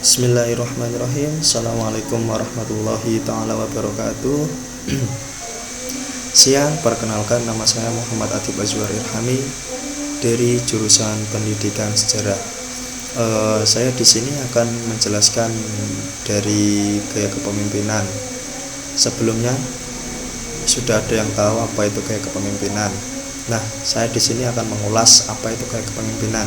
Bismillahirrahmanirrahim. Assalamualaikum warahmatullahi ta'ala wabarakatuh. Siang, perkenalkan nama saya Muhammad Adib Azwar Irhami dari jurusan Pendidikan Sejarah. Saya di sini akan menjelaskan dari gaya kepemimpinan. Sebelumnya sudah ada yang tahu apa itu gaya kepemimpinan. Nah, saya di sini akan mengulas apa itu gaya kepemimpinan.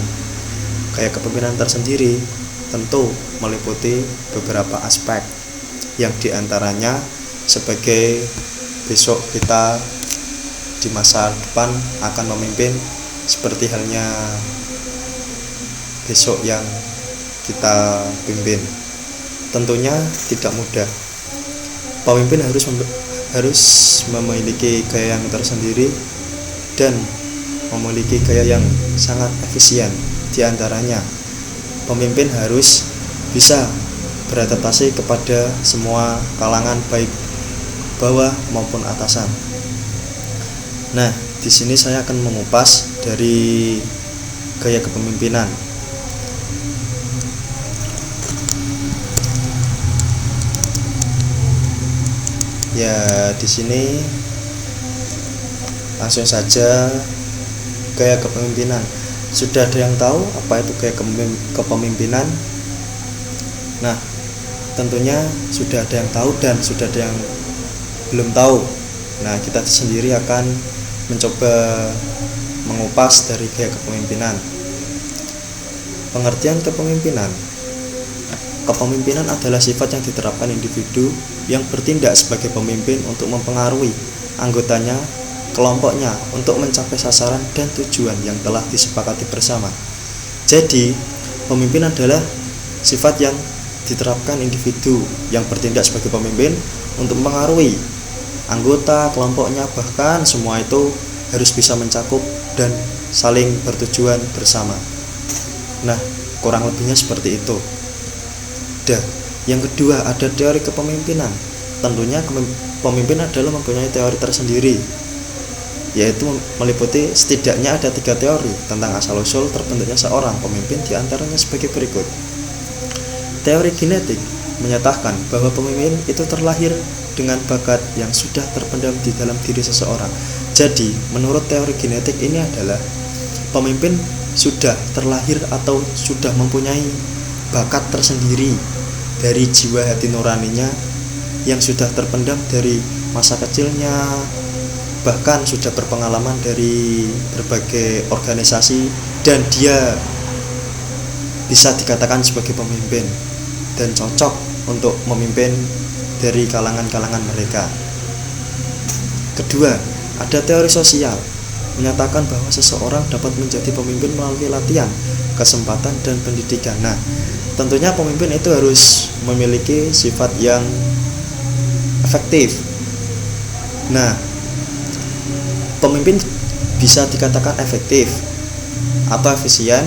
Gaya kepemimpinan tersendiri tentu meliputi beberapa aspek yang diantaranya sebagai besok kita di masa depan akan memimpin, seperti halnya besok yang kita pimpin. Tentunya tidak mudah. Pemimpin harus memiliki gaya yang tersendiri dan memiliki gaya yang sangat efisien. Di antaranya, pemimpin harus bisa beradaptasi kepada semua kalangan, baik bawah maupun atasan. Nah, di sini saya akan mengupas dari gaya kepemimpinan. Ya, di sini langsung saja gaya kepemimpinan. Sudah ada yang tahu apa itu gaya kepemimpinan? Nah, tentunya sudah ada yang tahu dan sudah ada yang belum tahu. Nah, kita sendiri akan mencoba mengupas dari gaya kepemimpinan. Pengertian kepemimpinan. Kepemimpinan adalah sifat yang diterapkan individu yang bertindak sebagai pemimpin untuk mempengaruhi anggotanya, kelompoknya untuk mencapai sasaran dan tujuan yang telah disepakati bersama. Jadi, pemimpin adalah sifat yang diterapkan individu yang bertindak sebagai pemimpin untuk mempengaruhi anggota, kelompoknya, bahkan semua itu harus bisa mencakup dan saling bertujuan bersama. Nah, kurang lebihnya seperti itu. Dan yang kedua, ada teori kepemimpinan. Tentunya pemimpin adalah mempunyai teori tersendiri, yaitu meliputi setidaknya ada 3 teori tentang asal-usul terbentuknya seorang pemimpin, diantaranya sebagai berikut. Teori genetik menyatakan bahwa pemimpin itu terlahir dengan bakat yang sudah terpendam di dalam diri seseorang. Jadi, menurut teori genetik ini adalah pemimpin sudah terlahir atau sudah mempunyai bakat tersendiri dari jiwa hati nuraninya yang sudah terpendam dari masa kecilnya, bahkan sudah berpengalaman dari berbagai organisasi, dan dia bisa dikatakan sebagai pemimpin dan cocok untuk memimpin dari kalangan-kalangan mereka. Kedua, ada teori sosial menyatakan bahwa seseorang dapat menjadi pemimpin melalui latihan, kesempatan, dan pendidikan. Nah, tentunya pemimpin itu harus memiliki sifat yang efektif. Nah, pemimpin bisa dikatakan efektif atau efisien.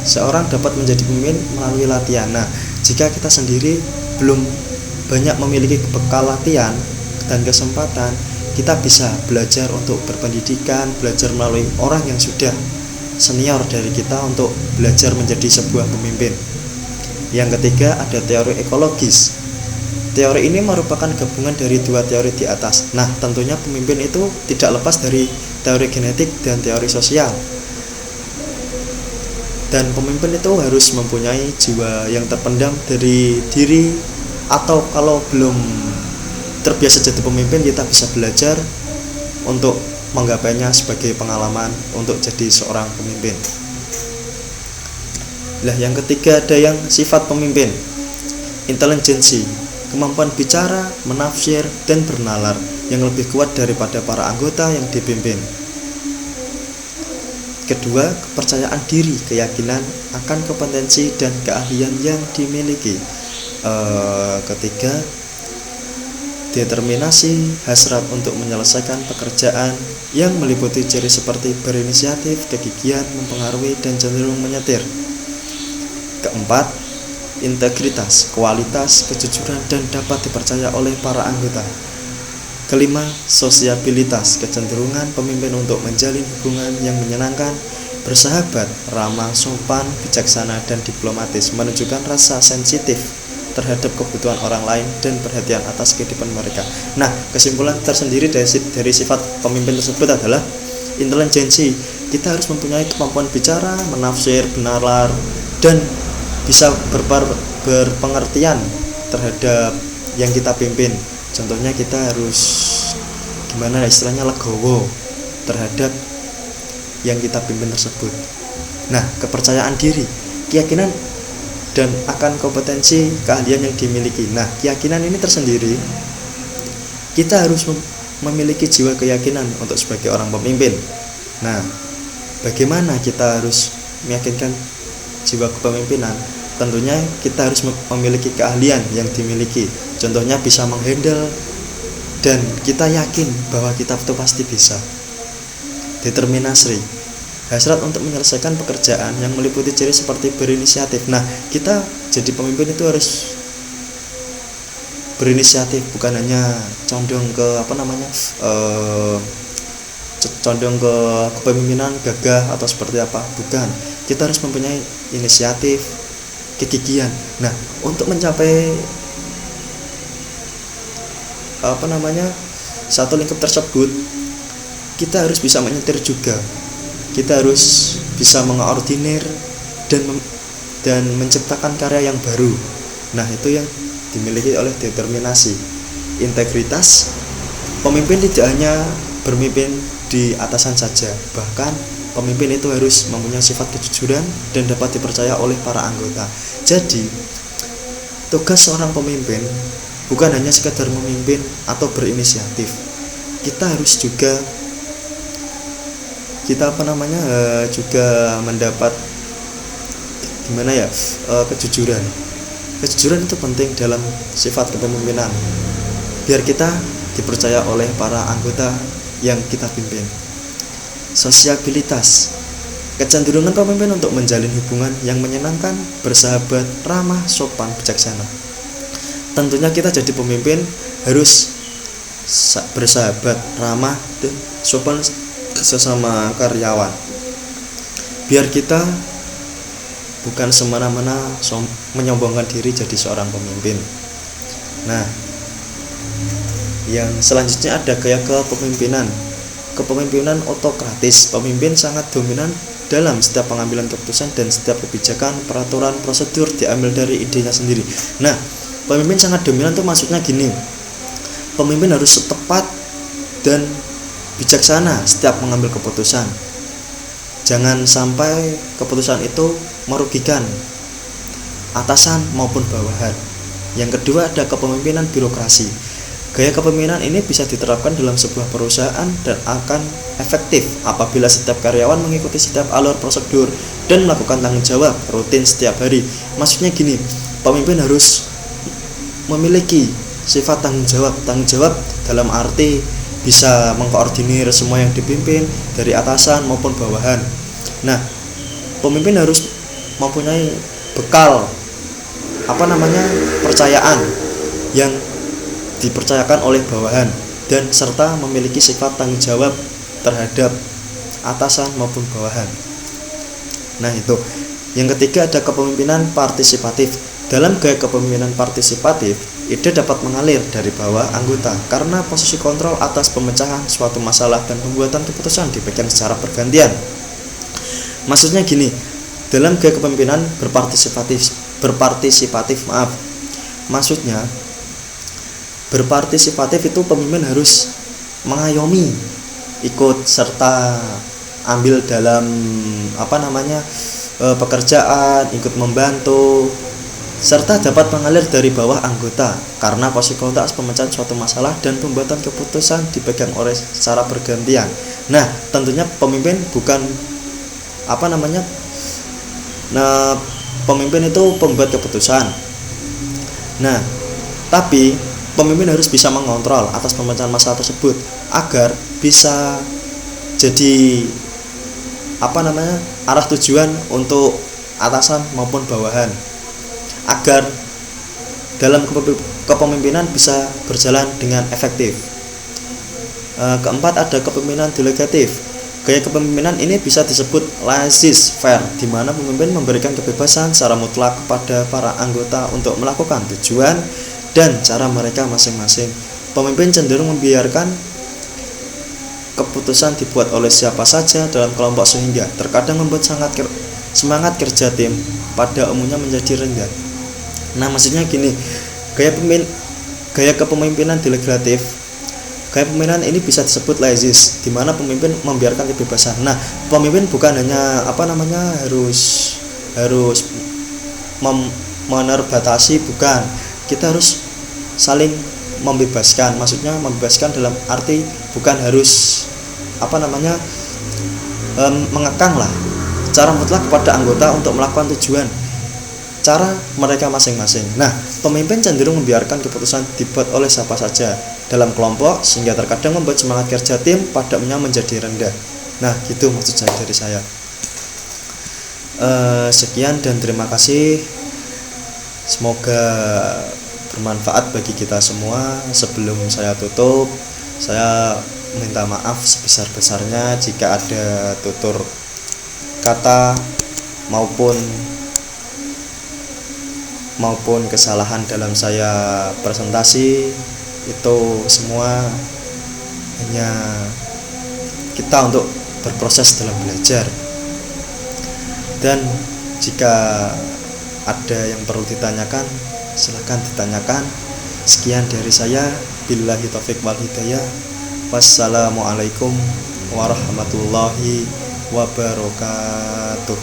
Seorang dapat menjadi pemimpin melalui latihan. Nah, jika kita sendiri belum banyak memiliki bekal latihan dan kesempatan, kita bisa belajar untuk berpendidikan, belajar melalui orang yang sudah senior dari kita untuk belajar menjadi sebuah pemimpin. Yang ketiga, ada teori ekologis. Teori ini merupakan gabungan dari 2 teori di atas. Nah, tentunya pemimpin itu tidak lepas dari teori genetik dan teori sosial. Dan pemimpin itu harus mempunyai jiwa yang terpendam dari diri, atau kalau belum terbiasa jadi pemimpin, kita bisa belajar untuk menggapainya sebagai pengalaman untuk jadi seorang pemimpin. Nah, yang ketiga ada yang sifat pemimpin. Intelijensi, kemampuan bicara, menafsir, dan bernalar yang lebih kuat daripada para anggota yang dipimpin. Kedua, kepercayaan diri, keyakinan akan kompetensi dan keahlian yang dimiliki. Ketiga, determinasi, hasrat untuk menyelesaikan pekerjaan yang meliputi ciri seperti berinisiatif, kegigihan, mempengaruhi, dan cenderung menyetir. Keempat, integritas, kualitas, kejujuran, dan dapat dipercaya oleh para anggota. Kelima, sosiabilitas, kecenderungan pemimpin untuk menjalin hubungan yang menyenangkan bersahabat, ramah, sopan, bijaksana, dan diplomatis, menunjukkan rasa sensitif terhadap kebutuhan orang lain dan perhatian atas kehidupan mereka. Nah, kesimpulan tersendiri dari sifat pemimpin tersebut adalah intelijensi. Kita harus mempunyai kemampuan bicara, menafsir, benalar, dan bisa berpengertian terhadap yang kita pimpin. Contohnya kita harus gimana istilahnya, legowo terhadap yang kita pimpin tersebut. Nah, kepercayaan diri, keyakinan dan akan kompetensi keahlian yang dimiliki. Nah, keyakinan ini tersendiri, kita harus memiliki jiwa keyakinan untuk sebagai orang pemimpin. Nah, bagaimana kita harus meyakinkan jiwa kepemimpinan? Tentunya kita harus memiliki keahlian yang dimiliki. Contohnya bisa menghandle, dan kita yakin bahwa kita itu pasti bisa. Determinasi, hasrat untuk menyelesaikan pekerjaan yang meliputi ciri seperti berinisiatif. Nah, kita jadi pemimpin itu harus berinisiatif, bukan hanya condong ke condong ke kepemimpinan gagah atau seperti apa, bukan. Kita harus mempunyai inisiatif, kegigihan. Nah, untuk mencapai satu lingkup tersebut, kita harus bisa menyetir juga. Kita harus bisa mengordinir dan menciptakan karya yang baru. Nah, itu yang dimiliki oleh determinasi. Integritas, pemimpin tidak hanya bermimpin di atasan saja, bahkan pemimpin itu harus mempunyai sifat kejujuran dan dapat dipercaya oleh para anggota. Jadi, tugas seorang pemimpin bukan hanya sekedar memimpin atau berinisiatif. Kita harus juga juga mendapat kejujuran. Kejujuran itu penting dalam sifat kepemimpinan, biar kita dipercaya oleh para anggota yang kita pimpin. Sosiabilitas, kecenderungan pemimpin untuk menjalin hubungan yang menyenangkan, bersahabat, ramah, sopan, bijaksana. Tentunya kita jadi pemimpin harus bersahabat, ramah, dan sopan sesama karyawan, biar kita bukan semena-mena menyombongkan diri jadi seorang pemimpin. Nah, yang selanjutnya ada gaya kepemimpinan. Kepemimpinan otokratis, pemimpin sangat dominan dalam setiap pengambilan keputusan dan setiap kebijakan, peraturan, prosedur diambil dari idenya sendiri. Nah, pemimpin sangat dominan itu maksudnya gini, pemimpin harus tepat dan bijaksana setiap mengambil keputusan. Jangan sampai keputusan itu merugikan atasan maupun bawahan. Yang kedua ada kepemimpinan birokrasi. Gaya kepemimpinan ini bisa diterapkan dalam sebuah perusahaan dan akan efektif apabila setiap karyawan mengikuti setiap alur prosedur dan melakukan tanggung jawab rutin setiap hari. Maksudnya gini, pemimpin harus memiliki sifat tanggung jawab dalam arti bisa mengkoordinir semua yang dipimpin dari atasan maupun bawahan. Nah, pemimpin harus mempunyai bekal percayaan yang dipercayakan oleh bawahan dan serta memiliki sifat tanggung jawab terhadap atasan maupun bawahan. Nah, itu. Yang ketiga ada kepemimpinan partisipatif. Dalam gaya kepemimpinan partisipatif, ide dapat mengalir dari bawah anggota karena posisi kontrol atas pemecahan suatu masalah dan pembuatan keputusan dipegang secara bergantian. Maksudnya gini, dalam gaya kepemimpinan maksudnya berpartisipatif itu pemimpin harus mengayomi, ikut serta ambil dalam pekerjaan, ikut membantu, serta dapat mengalir dari bawah anggota karena posisi kontrol atas pemecahan suatu masalah dan pembuatan keputusan dipegang oleh secara bergantian. Nah, tentunya pemimpin bukan pemimpin itu pembuat keputusan. Nah, tapi pemimpin harus bisa mengontrol atas pemecahan masalah tersebut agar bisa jadi arah tujuan untuk atasan maupun bawahan, agar dalam kepemimpinan bisa berjalan dengan efektif. Keempat ada kepemimpinan delegatif. Gaya kepemimpinan ini bisa disebut laissez-faire, di mana pemimpin memberikan kebebasan secara mutlak kepada para anggota untuk melakukan tujuan dan cara mereka masing-masing. Pemimpin cenderung membiarkan keputusan dibuat oleh siapa saja dalam kelompok sehingga terkadang membuat semangat kerja tim pada umumnya menjadi rendah. Nah, maksudnya gini, gaya kepemimpinan delegatif. Gaya kepemimpinan ini bisa disebut laissez, di mana pemimpin membiarkan kebebasan. Nah, pemimpin bukan hanya harus menerbatasi, bukan. Kita harus saling membebaskan. Maksudnya membebaskan dalam arti bukan harus mengekang lah secara mutlak kepada anggota untuk melakukan tujuan cara mereka masing-masing. Nah, pemimpin cenderung membiarkan keputusan dibuat oleh siapa saja dalam kelompok sehingga terkadang membuat semangat kerja tim pada umumnya menjadi rendah. Nah, gitu maksud saya dari saya. Sekian dan terima kasih. Semoga bermanfaat bagi kita semua. Sebelum saya tutup, saya minta maaf sebesar-besarnya jika ada tutur kata maupun kesalahan dalam saya presentasi. Itu semua hanya kita untuk berproses dalam belajar, dan jika ada yang perlu ditanyakan silakan ditanyakan. Sekian dari saya, billahi taufiq wal hidayah. Wassalamualaikum warahmatullahi wabarakatuh.